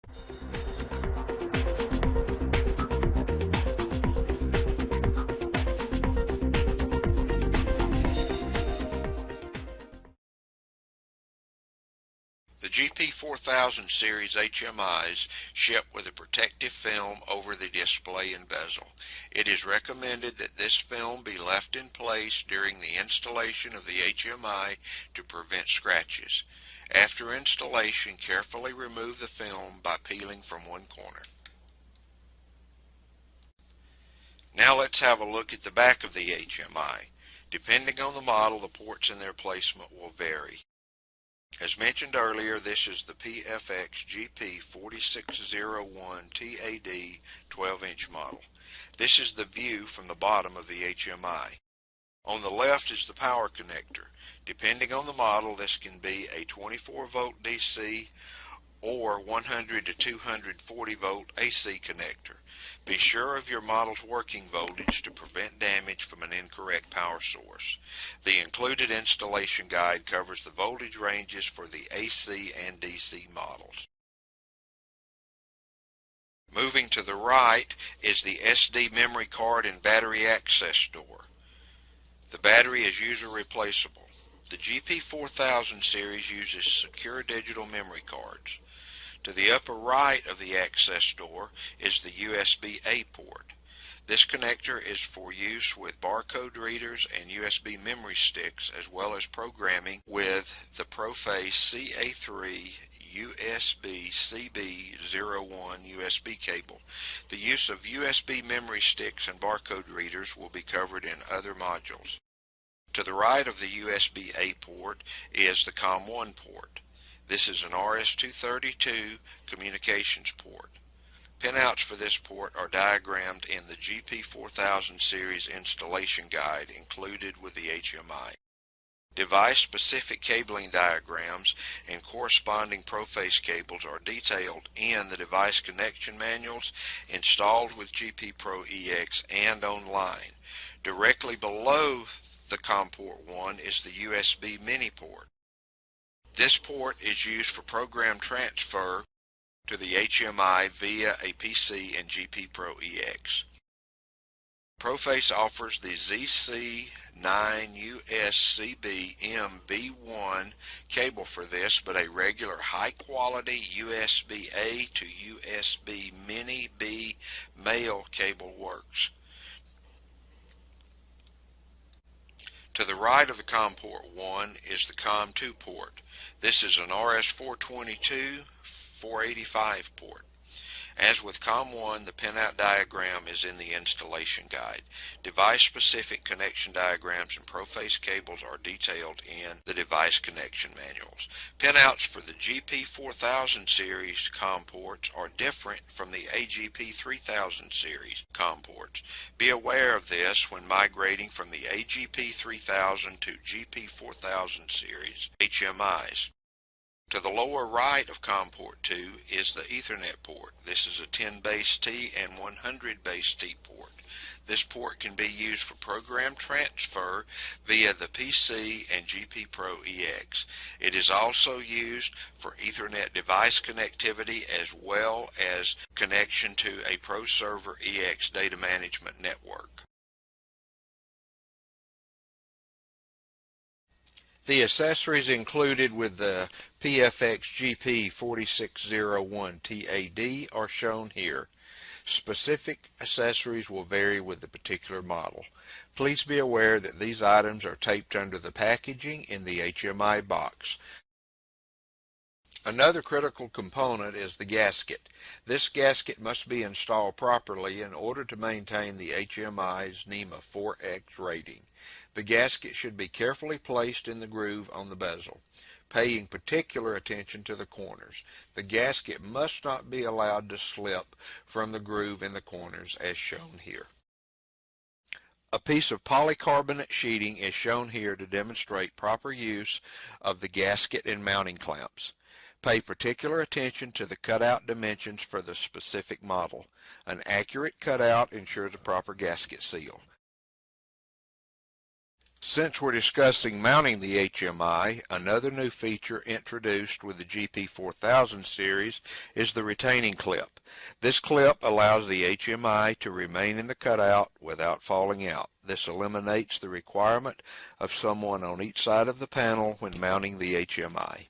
The GP4000 series HMIs ship with a protective film over the display and bezel. It is recommended that this film be left in place during the installation of the HMI to prevent scratches. After installation, carefully remove the film by peeling from one corner. Now let's have a look at the back of the HMI. Depending on the model, the ports and their placement will vary. As mentioned earlier, this is the PFX GP2301-TAD 12-inch model. This is the view from the bottom of the HMI. On the left is the power connector. Depending on the model, this can be a 24-volt DC or 100 to 240 volt AC connector. Be sure of your model's working voltage to prevent damage from an incorrect power source. The included installation guide covers the voltage ranges for the AC and DC models. Moving to the right is the SD memory card and battery access door. The battery is user replaceable. The GP4000 series uses secure digital memory cards. To the upper right of the access door is the USB-A port. This connector is for use with barcode readers and USB memory sticks, as well as programming with the Proface CA3 USB-CB01 USB cable. The use of USB memory sticks and barcode readers will be covered in other modules. To the right of the USB-A port is the COM1 port. This is an RS-232 communications port. Pinouts for this port are diagrammed in the GP4000 series installation guide included with the HMI. Device-specific cabling diagrams and corresponding Proface cables are detailed in the device connection manuals installed with GP Pro EX and online. Directly below the COM port 1 is the USB mini port. This port is used for program transfer to the HMI via a PC and GP Pro EX. Proface offers the ZC9USCB-MB1 cable for this, but a regular high-quality USB-A to USB Mini B male cable works. To the right of the COM port 1 is the COM 2 port. This is an RS-422/485 port. As with COM 1, the pinout diagram is in the installation guide. Device-specific connection diagrams and Proface cables are detailed in the device connection manuals. Pinouts for the GP4000 series COM ports are different from the AGP3000 series COM ports. Be aware of this when migrating from the AGP3000 to GP4000 series HMIs. To the lower right of COM port 2 is the Ethernet port. This is a 10 base T and 100 base T port. This port can be used for program transfer via the PC and GP Pro EX. It is also used for Ethernet device connectivity as well as connection to a Pro Server EX data management network. The accessories included with the PFX GP2301-TAD are shown here. Specific accessories will vary with the particular model. Please be aware that these items are taped under the packaging in the HMI box. Another critical component is the gasket. This gasket must be installed properly in order to maintain the HMI's NEMA 4X rating. The gasket should be carefully placed in the groove on the bezel, paying particular attention to the corners. The gasket must not be allowed to slip from the groove in the corners as shown here. A piece of polycarbonate sheeting is shown here to demonstrate proper use of the gasket and mounting clamps. Pay particular attention to the cutout dimensions for the specific model. An accurate cutout ensures a proper gasket seal. Since we're discussing mounting the HMI, another new feature introduced with the GP4000 series is the retaining clip. This clip allows the HMI to remain in the cutout without falling out. This eliminates the requirement of someone on each side of the panel when mounting the HMI.